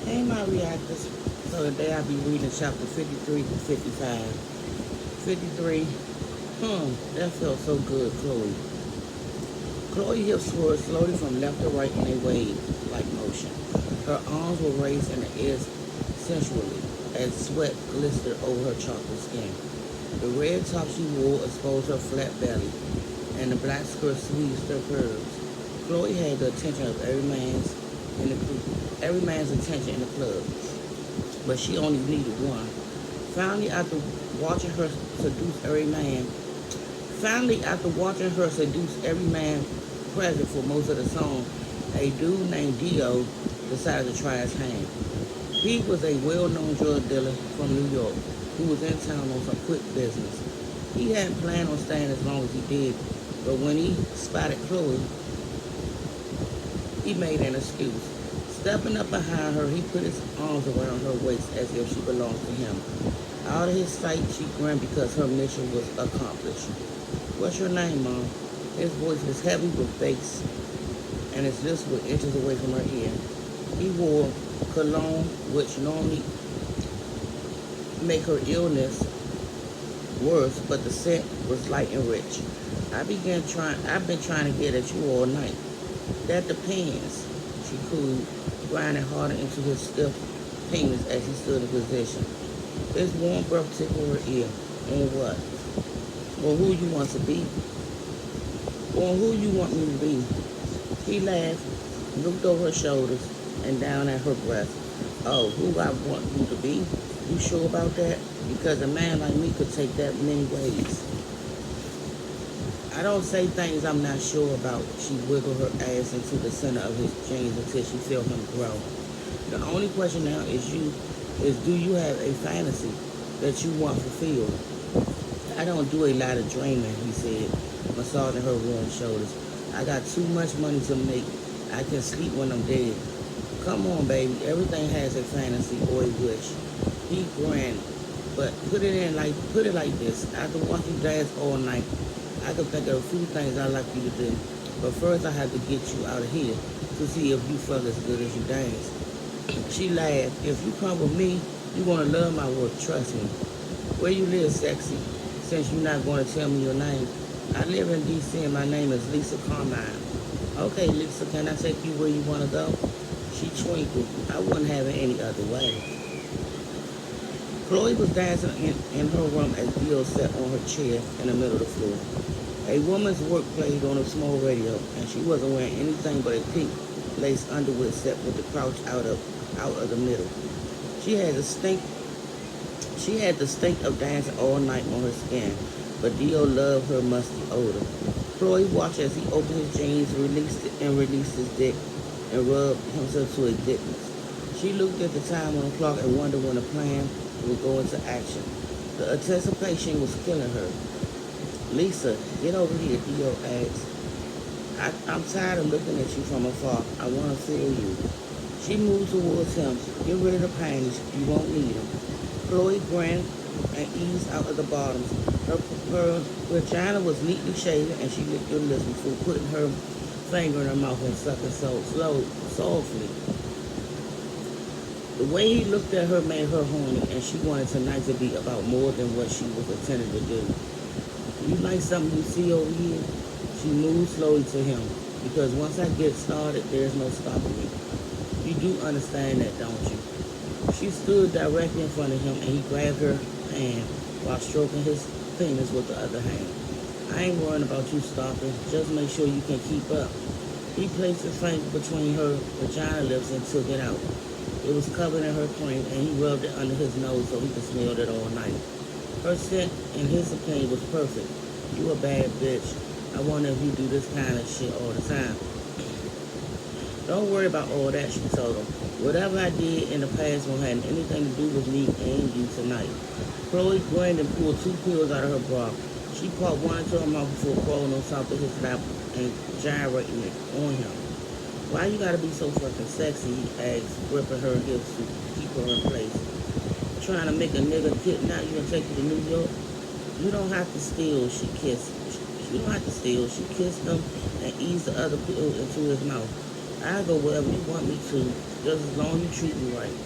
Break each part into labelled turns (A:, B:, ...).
A: Hey, my reactors. So today I'll be reading chapter 53 to 55. 53. That felt so good, Chloe. Chloe's hips swirled slowly from left to right in a wave-like motion. Her arms were raised in the air sensually as sweat glistered over her chocolate skin. The red top she wore exposed her flat belly, and the black skirt squeezed her curves. Chloe had the attention of every man's attention in the club, but she only needed one. Finally, after watching her seduce every man, Finally, after watching her seduce every man present for most of the song, a dude named Dio decided to try his hand. Pete was a well-known drug dealer from New York who was in town on some quick business. He hadn't planned on staying as long as he did, but when he spotted Chloe, he made an excuse. Stepping up behind her, he put his arms around her waist as if she belonged to him. Out of his sight, she grinned because her mission was accomplished. What's your name, Mom? His voice was heavy with bass, and his lips were inches away from her ear. He wore cologne, which normally make her illness worse, but the scent was light and rich. I've been trying to get at you all night. That depends, she cooed, grinding harder into his stiff penis as he stood in position. His warm breath tickled her ear. On what? On who you want to be? On who you want me to be? He laughed, looked over her shoulders, and down at her breast. Oh, who I want you to be? You sure about that? Because a man like me could take that many ways. I don't say things I'm not sure about. She wiggled her ass into the center of his jeans until she felt him grow. The only question now is do you have a fantasy that you want fulfilled? I don't do a lot of dreaming, he said, massaging her warm shoulders. I got too much money to make. I can sleep when I'm dead. Come on, baby. Everything has a fantasy or a wish. He grinned, but put it like this. After watching you dance all night, I could think of a few things I'd like you to do. But first I have to get you out of here to see if you feel as good as you dance. She laughed. If you come with me, you're going to love my work, trust me. Where you live, sexy? Since you're not going to tell me your name. I live in D.C. and my name is Lisa Carmine. Okay, Lisa, can I take you where you want to go? She twinkled. I wouldn't have it any other way. Chloe was dancing in her room as Dio sat on her chair in the middle of the floor. A woman's work played on a small radio, and she wasn't wearing anything but a pink lace underwear set with the crouch out of the middle. She had the stink of dancing all night on her skin, but Dio loved her musty odor. Chloe watched as he opened his jeans, released his dick, and rubbed himself to a thickness. She looked at the time on the clock and wondered when the plan would go into action. The anticipation was killing her. Lisa, get over here, Dio asked. I'm tired of looking at you from afar. I want to feel you. She moved towards him. Get rid of the panties. You won't need them. Chloe grinned and eased out of the bottoms. Her vagina was neatly shaven, and she licked her lips before putting her finger in her mouth and sucking softly. The way he looked at her made her horny, and she wanted tonight to be about more than what she was intended to do. You like something you see over here? She moved slowly to him, because once I get started, there's no stopping me. You do understand that, don't you? She stood directly in front of him, and he grabbed her hand while stroking his penis with the other hand. I ain't worrying about you stopping. Just make sure you can keep up. He placed his finger between her vagina lips and took it out. It was covered in her cream, and he rubbed it under his nose so he could smell it all night. Her scent, in his opinion, was perfect. You a bad bitch. I wonder if you do this kind of shit all the time. Don't worry about all that, she told him. Whatever I did in the past won't have anything to do with me and you tonight. Chloe grinned and pulled two pills out of her bra. She popped one into her mouth before crawling on top of his lap and gyrating it on him. Why you gotta be so fucking sexy, he asked, gripping her hips to keep her in place. Trying to make a nigga kidnap you and take you to New York? You don't have to steal, she kissed. You don't have to steal. She kissed him and eased the other pill into his mouth. I'll go wherever you want me to. just as long as you treat me right.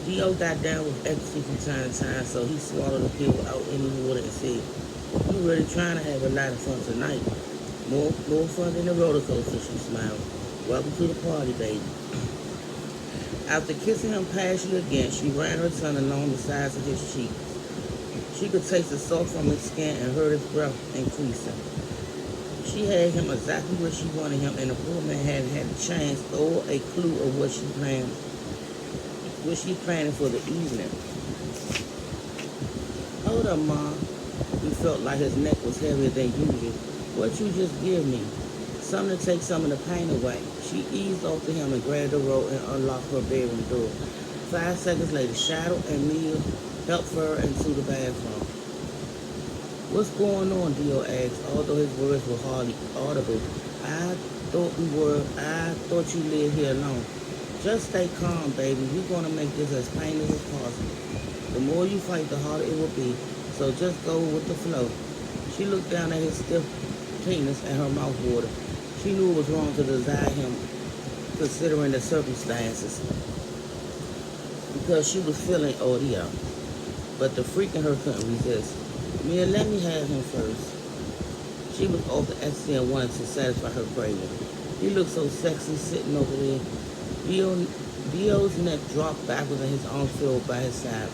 A: Dio got down with ecstasy from time to time, so he swallowed the pill without any water and said, "You really trying to have a lot of fun tonight. More fun than the roller coaster," she smiled. "Welcome to the party, baby." After kissing him passionately again, she ran her tongue along the sides of his cheeks. She could taste the salt from his skin and heard his breath increasing. She had him exactly where she wanted him, and the poor man hadn't had a chance or a clue of what she planning for the evening. "Hold up, Ma." He felt like his neck was heavier than usual. "What you just give me?" "Something to take some of the pain away." She eased off to him and grabbed the rope and unlocked her bedroom door. 5 seconds later, Shadow and Mia helped her into the bathroom. "What's going on?" Dio asked, although his words were hardly audible. I thought you lived here alone." "Just stay calm, baby. We're going to make this as painless as possible. The more you fight, the harder it will be. So just go with the flow." She looked down at his stiff penis and her mouth watered. She knew it was wrong to desire him, considering the circumstances, because she was feeling Odia. But the freak in her couldn't resist. "Mia, let me have him first." She was off the ecstasy and wanted to satisfy her craving. He looked so sexy sitting over there. Dio's neck dropped backwards and his arms fell by his side,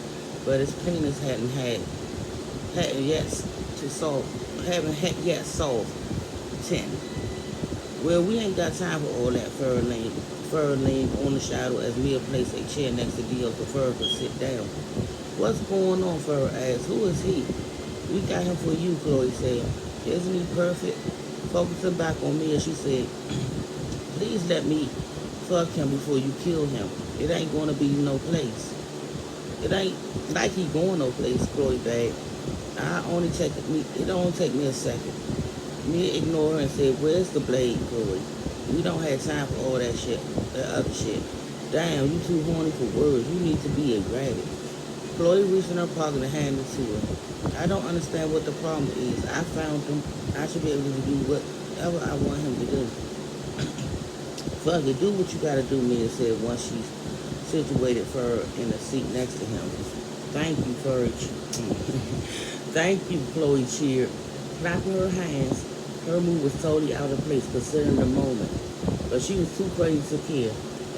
A: but his penis haven't yet solved 10. "Well, we ain't got time for all that." Fur leaned on the Shadow as Mia placed a chair next to Dio so Fur could sit down. "What's going on?" Fur asked. "Who is he?" "We got him for you," Chloe said. "Isn't he perfect?" Focusing back on Mia, she said, "Please let me fuck him before you kill him. It ain't gonna be no place." "It ain't like he going no place," Chloe begged. It only take me a second." Mia ignored her and said, "Where's the blade, Chloe? We don't have time for all that other shit. Damn, you too horny for words. You need to be a rabbit." Chloe reached in her pocket and handed it to her. "I don't understand what the problem is. I found him. I should be able to do whatever I want him to do." "Fuck it, do what you gotta do," Mia said once she situated Fur in the seat next to him. "Thank you, Fur." "Thank you," Chloe cheered, clapping her hands. Her move was totally out of place considering the moment, but she was too crazy to care.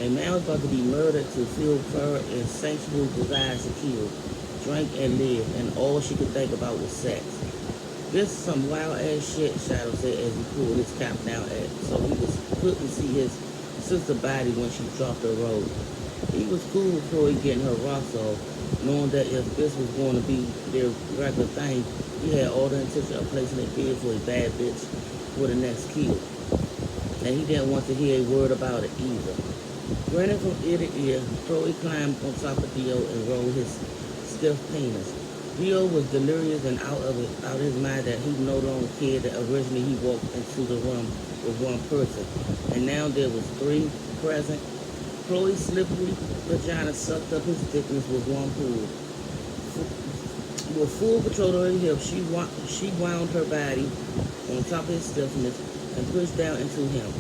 A: A man was about to be murdered to fill Fur insatiable desires to kill, drink, and live, and all she could think about was sex. "This is some wild ass shit," Shadow said as he pulled his cap down so couldn't see his sister's body when she dropped her robe. He was cool with Chloe getting her rocks off, knowing that if this was going to be their regular thing, he had all the intention of placing a bid for a bad bitch for the next kill. And he didn't want to hear a word about it either. Grinning from ear to ear, Chloe climbed on top of Dio and rolled his stiff penis. Dio was delirious and out of his mind that he no longer cared that originally he walked into the room with one person, and now there was 3 present. Chloe's slippery vagina sucked up his thickness with one pull. With full control of her hips, she wound her body on top of his stiffness and pushed down into him.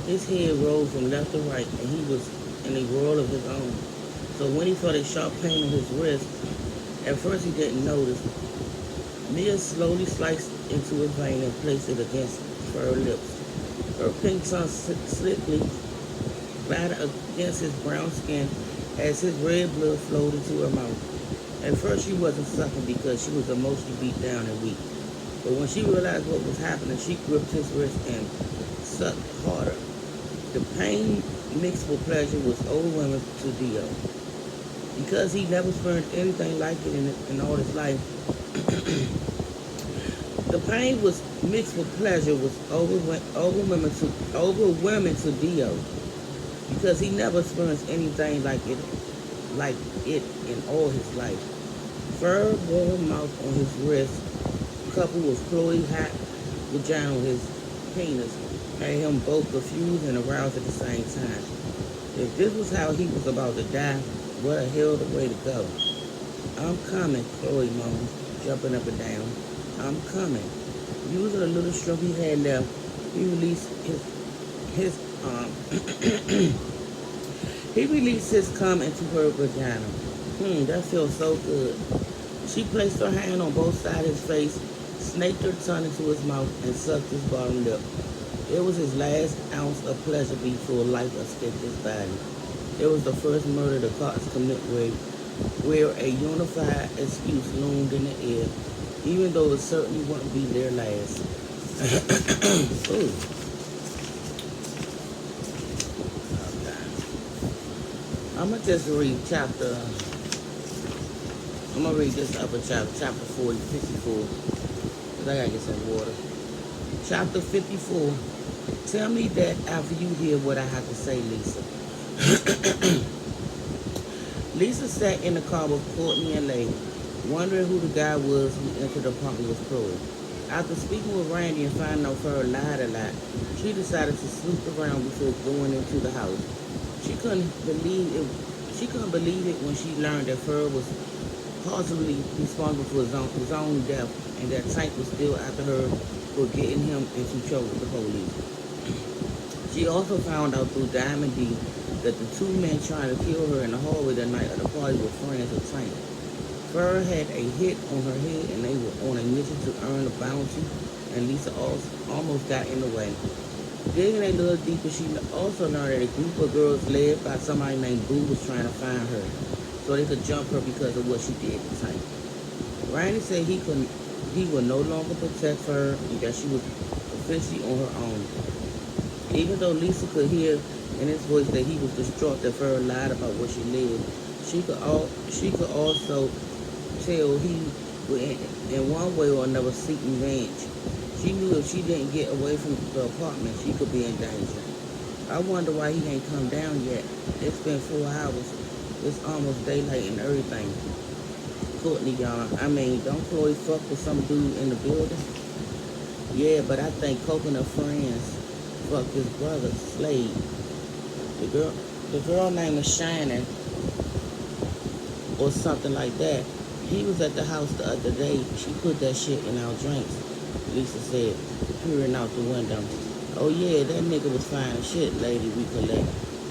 A: His head rolled from left to right, and he was in a world of his own. So when he felt a sharp pain on his wrist, at first he didn't notice. Mia slowly sliced into his vein and placed it against her lips. Her pink tongue slickly clattered against his brown skin as his red blood flowed into her mouth. At first she wasn't sucking because she was emotionally beat down and weak. But when she realized what was happening, she gripped his wrist and sucked harder. The pain mixed with pleasure was overwhelming to Dio. Because he never experienced anything like it in all his life, the pain was mixed with pleasure was overwhelming to Dio. Because he never experienced anything like it in all his life. Fur, warm mouth on his wrist, coupled with Chloe's hot vagina on his penis, made him both confused and aroused at the same time. If this was how he was about to die, what a hell of a way to go. "I'm coming," Chloe moaned, jumping up and down. "I'm coming." Using a little strength he had left, he released his He released his cum into her vagina. That feels so good. She placed her hand on both sides of his face, snaked her tongue into his mouth, and sucked his bottom lip. It was his last ounce of pleasure before life escaped his body. It was the first murder the cops commit where a unified excuse loomed in the air, even though it certainly wouldn't be their last. Ooh. I'm going to just read I'm going to read this upper chapter 40, 54, because I got to get some water. Chapter 54. Tell me that after you hear what I have to say, Lisa. Lisa sat in the car with Courtney and Lay, wondering who the guy was who entered the apartment with Chloe. After speaking with Randy and finding out Fur lied a lot, she decided to snoop around before going into the house. She couldn't believe it when she learned that Fur was possibly responsible for his own death and that Tank was still after her for getting him into trouble with the police. She also found out through Diamond D that the two men trying to kill her in the hallway that night of the party were friends of Tank. Fur had a hit on her head and they were on a mission to earn a bounty, and Lisa almost got in the way. Digging a little deeper, she also learned that a group of girls led by somebody named Boo was trying to find her so they could jump her because of what she did to Tank. Randy said he would no longer protect her and that she was officially on her own. Even though Lisa could hear in his voice that he was distraught that Fur lied about what she lived, she could also tell he would in one way or another seek revenge. She knew if she didn't get away from the apartment, she could be in danger. I wonder why he ain't come down yet. It's been 4 hours. It's almost daylight and everything. Courtney, y'all. I mean, don't Chloe fuck with some dude in the building? Yeah, but I think Coconut Friends fucked his brother, Slade. The girl name is Shining or something like that. He was at the house the other day. She put that shit in our drinks, Lisa said, peering out the window. Oh yeah, that nigga was fine as shit, lady, recollect.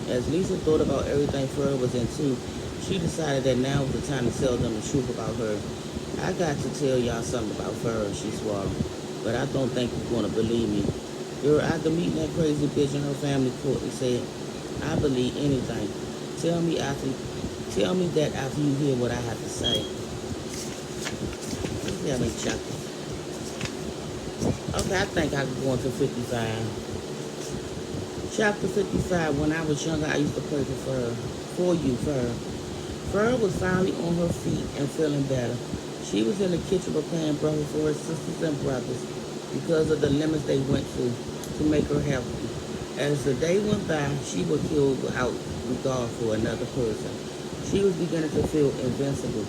A: As Lisa thought about everything Fur was into, she decided that now was the time to tell them the truth about her. I got to tell y'all something about Fur, she swallowed, but I don't think you're gonna believe me. Girl, after meeting that crazy bitch and her family, Courtney said, I believe anything. Tell me that after you hear what I have to say. Let's see how many chapters. Okay, I think I can go into 55. Chapter 55. When I was younger, I used to play for you, Fur. Fur was finally on her feet and feeling better. She was in the kitchen preparing breakfast for her sisters and brothers because of the limits they went to make her healthy. As the day went by, she would kill without regard for another person. She was beginning to feel invincible.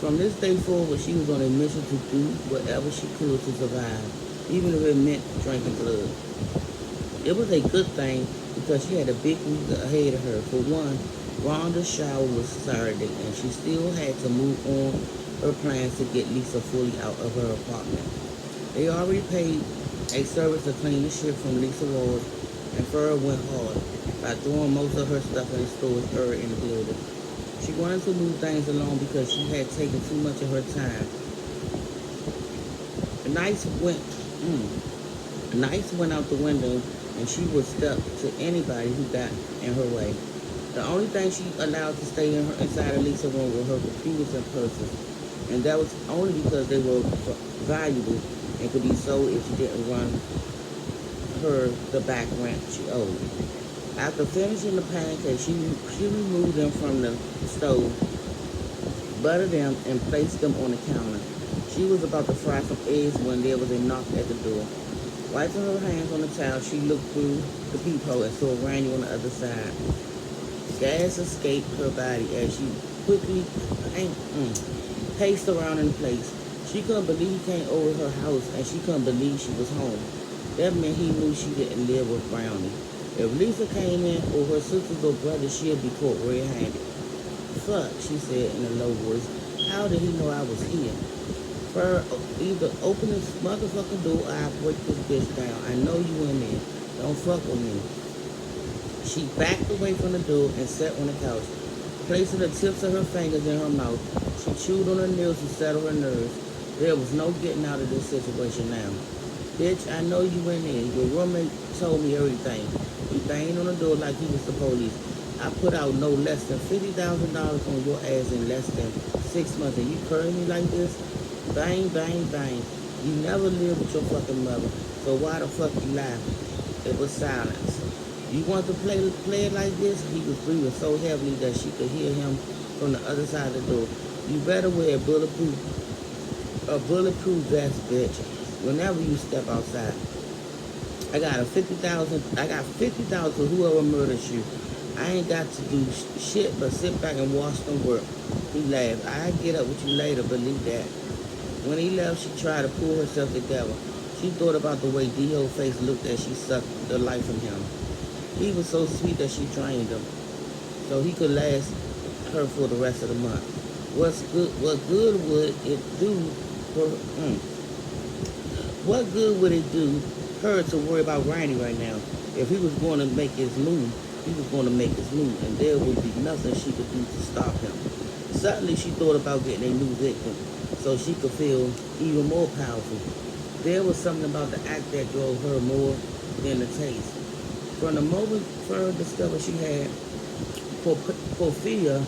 A: From this day forward, she was on a mission to do whatever she could to survive, even if it meant drinking blood. It was a good thing because she had a big week ahead of her. For one, Rhonda's shower was Saturday, and she still had to move on her plans to get Lisa fully out of her apartment. They already paid a service to clean the shit from Lisa walls, and Fur went hard by throwing most of her stuff in the storage area in the building. She wanted to move things along because she had taken too much of her time. The nights went out the window, and she would step to anybody who got in her way. The only thing she allowed to stay inside of Lisa's room were her computers and purses, and that was only because they were valuable and could be sold if she didn't run her the back rent she owed. After finishing the pancakes, she removed them from the stove, buttered them, and placed them on the counter. She was about to fry some eggs when there was a knock at the door. Wiping her hands on the towel, she looked through the peephole and saw Randy on the other side. Gas escaped her body as she quickly paced around in place. She couldn't believe he came over her house, and she couldn't believe she was home. That meant he knew she didn't live with Brownie. If Lisa came in or her sisters or brothers, she'd be caught red-handed. Fuck, she said in a low voice. How did he know I was here? Fur, either open this motherfucking door or I'll break this bitch down. I know you in there. Don't fuck with me. She backed away from the door and sat on the couch, placing the tips of her fingers in her mouth. She chewed on her nails to settle her nerves. There was no getting out of this situation now. Bitch, I know you went in. Your roommate told me everything. He banged on the door like he was the police. I put out no less than $50,000 on your ass in less than 6 months, and you curling me like this? Bang, bang, bang. You never lived with your fucking mother, so why the fuck you lie? It was silence. You want to play it like this? He was breathing so heavily that she could hear him from the other side of the door. You better wear a bulletproof vest, bitch. Whenever you step outside, I got a 50,000. I got 50,000 for whoever murders you. I ain't got to do shit but sit back and watch them work. He laughed. I get up with you later, believe that. When he left, she tried to pull herself together. She thought about the way D.O.'s face looked as she sucked the life from him. He was so sweet that she trained him, so he could last her for the rest of the month. What good would it do for? What good would it do her to worry about Randy right now? If he was going to make his move, he was going to make his move, and there would be nothing she could do to stop him. Suddenly, she thought about getting a new victim, so she could feel even more powerful. There was something about the act that drove her more than the taste. From the moment Fern discovered she had porphyria,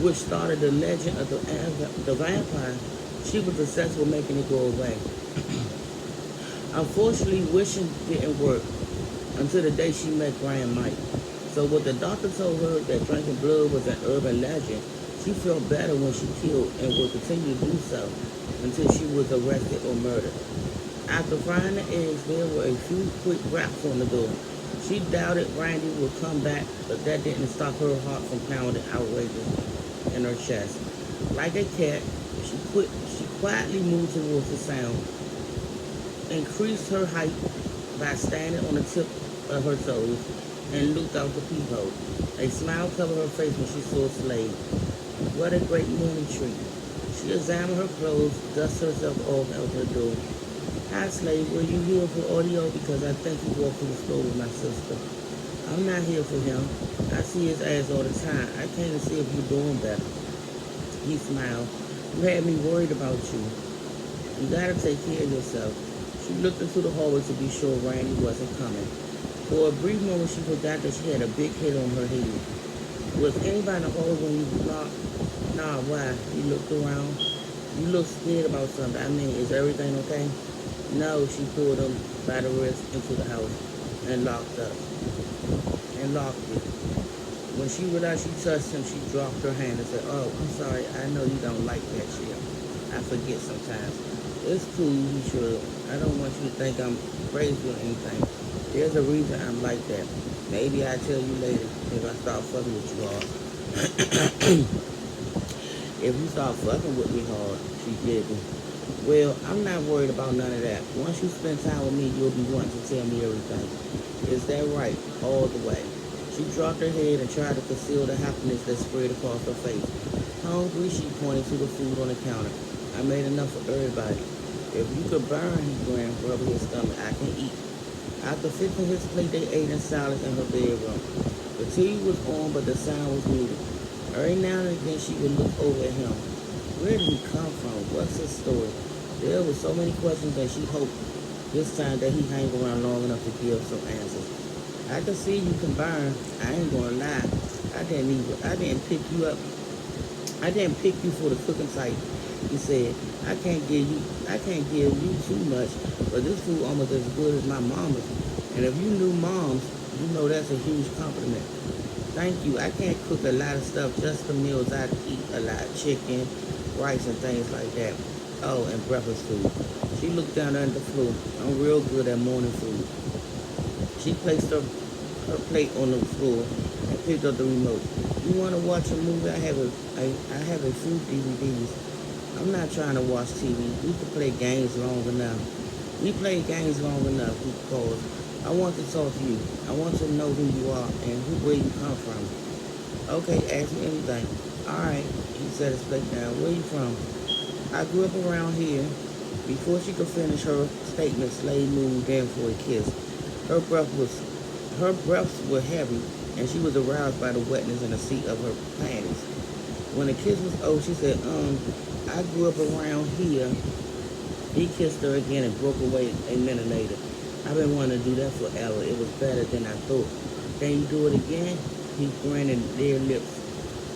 A: which started the legend of the vampire, she was obsessed with making it go away. Unfortunately, wishing didn't work until the day she met Grand Mike. So what the doctor told her that drinking blood was an urban legend, she felt better when she killed and would continue to do so until she was arrested or murdered. After frying the eggs, there were a few quick raps on the door. She doubted Randy would come back, but that didn't stop her heart from pounding outrageous in her chest. Like a cat, she quietly moved towards the sound, increased her height by standing on the tip of her toes, and looked out the peephole. A smile covered her face when she saw Slade. What a great morning treat. She examined her clothes, dusted herself off out the door. Hi, Slade, were you here for audio? Because I think you walked to the store with my sister. I'm not here for him. I see his ass all the time. I came to see if you're doing better. He smiled. You had me worried about you. You gotta take care of yourself. She looked into the hallway to be sure Randy wasn't coming. For a brief moment, she forgot that she had a big hit on her head. Was anybody in the hallway when you knocked? Nah, why? He looked around. You look scared about something. I mean, is everything okay? No, she pulled him by the wrist into the house and locked it. When she realized she touched him, she dropped her hand and said, oh, I'm sorry. I know you don't like that shit. I forget sometimes. It's cool, you should. I don't want you to think I'm crazy or anything. There's a reason I'm like that. Maybe I'll tell you later if I start fucking with you hard. If you start fucking with me hard, she giggled. Well, I'm not worried about none of that. Once you spend time with me, you'll be wanting to tell me everything. Is that right? All the way. She dropped her head and tried to conceal the happiness that spread across her face. Hungry, she pointed to the food on the counter. I made enough for everybody. If you could burn, he grinned, rubbing his stomach, I can eat. After fixing his plate, they ate in silence in her bedroom. The TV was on, but the sound was muted. Every now and again, she would look over at him. Where did he come from? What's his story? There were so many questions that she hoped this time that he hang around long enough to give some answers. I can see you can burn. I ain't gonna lie. I didn't pick you up. I didn't pick you for the cooking type. He said, I can't give you too much, but this food almost as good as my mama's. And if you knew mom's, you know that's a huge compliment. Thank you. I can't cook a lot of stuff, just the meals I eat a lot. Chicken, rice, and things like that. Oh, and breakfast food. She looked down under the floor. I'm real good at morning food. She placed her plate on the floor and picked up the remote. You want to watch a movie? I have a few DVDs. I'm not trying to watch TV. We can play games long enough. We played games long enough, because I want to talk to you. I want to know who you are and where you come from. Okay, ask me anything. All right, he set his plate down. Where you from? I grew up around here. Before she could finish her statement, Slade moved in for a kiss. Her breaths were heavy, and she was aroused by the wetness in the seat of her panties. When the kiss was over, she said, I grew up around here. He kissed her again and broke away a minute later. I've been wanting to do that forever. It was better than I thought. Can you do it again? He grinned and their lips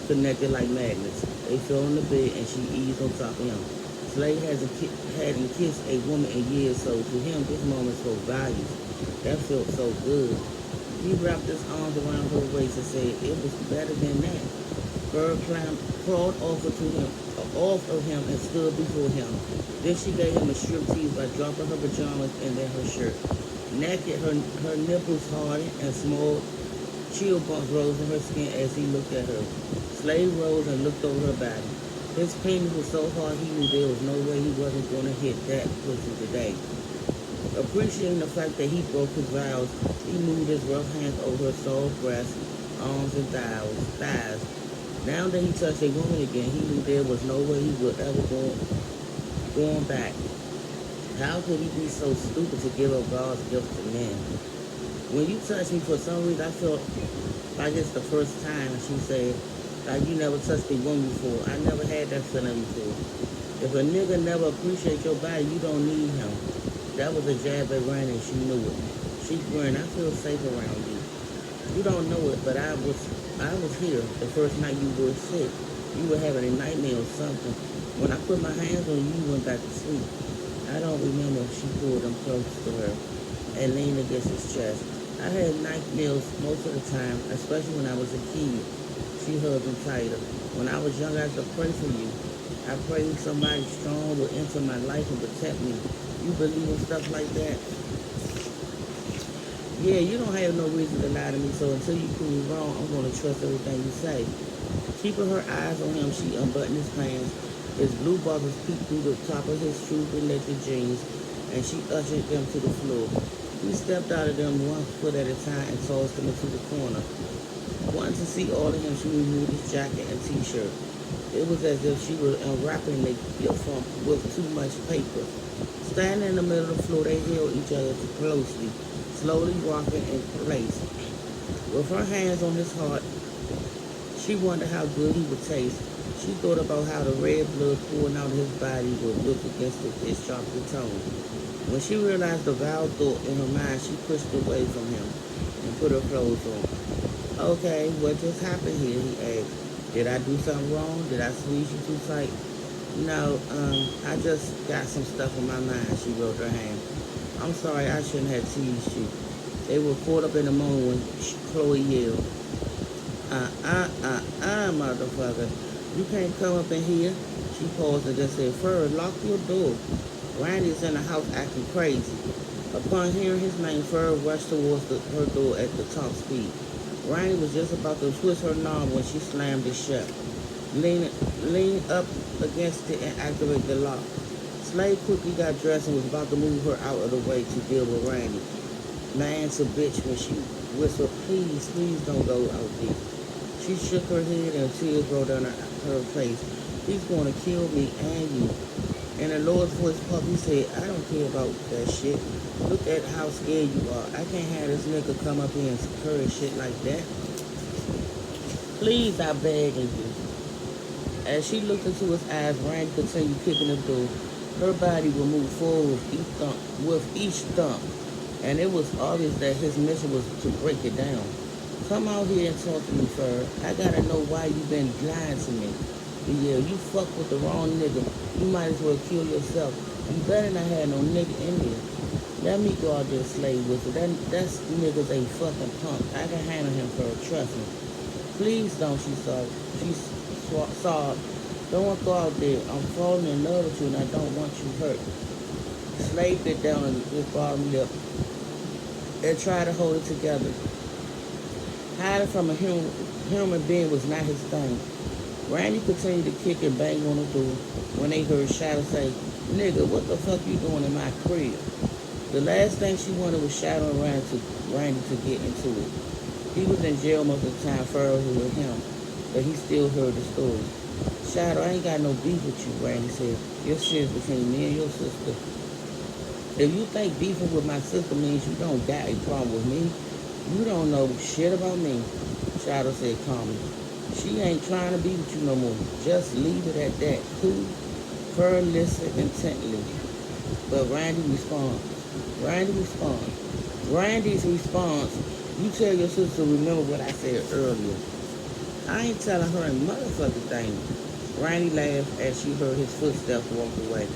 A: connected like magnets. They fell on the bed and she eased on top of him. Slade hadn't kissed a woman in years, so to him this moment spoke volumes. That felt so good. He wrapped his arms around her waist and said, it was better than that. Bird crawled off of him and stood before him. Then she gave him a striptease by dropping her pajamas and then her shirt. Naked, her nipples hardened and small chill bumps rose in her skin as he looked at her. Slade rose and looked over her body. His penis was so hard he knew there was no way he wasn't going to hit that pussy today. Appreciating the fact that he broke his vows, he moved his rough hands over her soft breasts, arms, and thighs. Now that he touched a woman again, he knew there was no way he would ever go back. How could he be so stupid to give up God's gift to men? When you touched me, for some reason, I felt like it's the first time, she said. Like you never touched a woman before. I never had that feeling before. If a nigga never appreciates your body, you don't need him. That was a jab at Randy and she knew it. She grinned, I feel safe around you. You don't know it, but I was here the first night you were sick. You were having a nightmare or something. When I put my hands on you, you went back to sleep. I don't remember if she pulled him close to her and leaned against his chest. I had nightmares most of the time, especially when I was a kid. She hugged him tighter. When I was young, I used to pray for you. I prayed somebody strong would enter my life and protect me. You believe in stuff like that? Yeah, you don't have no reason to lie to me, so until you prove me wrong, I'm going to trust everything you say. Keeping her eyes on him, she unbuttoned his pants. His blue bubbles peeked through the top of his true electric jeans, and she ushered them to the floor. He stepped out of them one foot at a time and tossed them into the corner. Wanting to see all of him, she removed his jacket and t-shirt. It was as if she was unwrapping the gift with too much paper. Standing in the middle of the floor, they held each other closely, slowly rocking in place. With her hands on his heart, she wondered how good he would taste. She thought about how the red blood pouring out of his body would look against his chocolate tone. When she realized the vile thought in her mind, she pushed away from him and put her clothes on. Okay, what just happened here? He asked. Did I do something wrong? Did I squeeze you too tight? No, I just got some stuff on my mind, she rolled her hand. I'm sorry, I shouldn't have teased you. They were caught up in the moment when Chloe yelled. Motherfucker. You can't come up in here. She paused and just said, Fur, lock your door. Randy's in the house acting crazy. Upon hearing his name, Fur rushed towards her door at the top speed. Randy was just about to twist her knob when she slammed it shut. Leaned up against it and activated the lock. Slade quickly got dressed and was about to move her out of the way to deal with Randy. Man's a bitch when she whispered, please don't go out there. She shook her head and tears rolled down her face. He's going to kill me and you. In a lowered voice, Puppy said, I don't care about that shit. Look at how scared you are. I can't have this nigga come up here and encourage shit like that. Please, I beg of you. As she looked into his eyes, Randy continued kicking the door. Her body would move forward with each thump, and it was obvious that his mission was to break it down. Come out here and talk to me, Fur. I gotta know why you been lying to me. Yeah, you fuck with the wrong nigga. You might as well kill yourself. You better not have no nigga in there. Let me go out there and slave with it. That nigga's a fucking punk. I can handle him, Fur. Trust me. Please don't, she sobbed. She sobbed. Don't go out there. I'm falling in love with you and I don't want you hurt. Slade bit down on his bottom lip and tried to hold it together. Hiding from a human being was not his thing. Randy continued to kick and bang on the door when they heard Shadow say, nigga, what the fuck you doing in my crib? The last thing she wanted was Shadow and Randy to get into it. He was in jail most of the time, further with him, but he still heard the story. Shadow, I ain't got no beef with you, Randy said. Your shit's between me and your sister. If you think beefing with my sister means you don't got a problem with me, You don't know shit about me, Shadow said calmly. She ain't trying to be with you no more. Just leave it at that. Cool? Fur listened intently. But Randy responds. Randy responds. Randy's response. You tell your sister to remember what I said earlier. I ain't telling her a motherfucking thing. Randy laughed as she heard his footsteps walk away.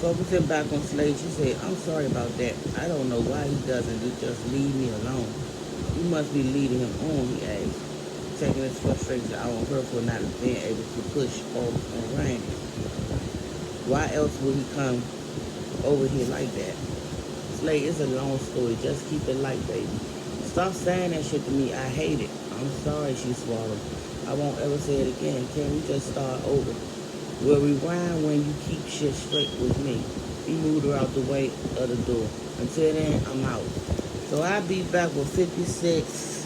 A: Focusing back on Slade, she said, I'm sorry about that. I don't know why he doesn't just leave me alone. You must be leading him on, he asked, taking his frustration out on her for not being able to push off on Randy. Why else would he come over here like that? Slade, it's a long story. Just keep it light, baby. Stop saying that shit to me. I hate it. I'm sorry, she swallowed. I won't ever say it again. Can we just start over? We'll rewind when you keep shit straight with me. He moved her out the way of the door. Until then, I'm out. So I'll be back with 56.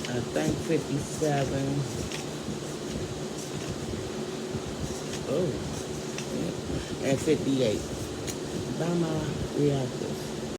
A: I think 57. Oh. And 58. By my reactors.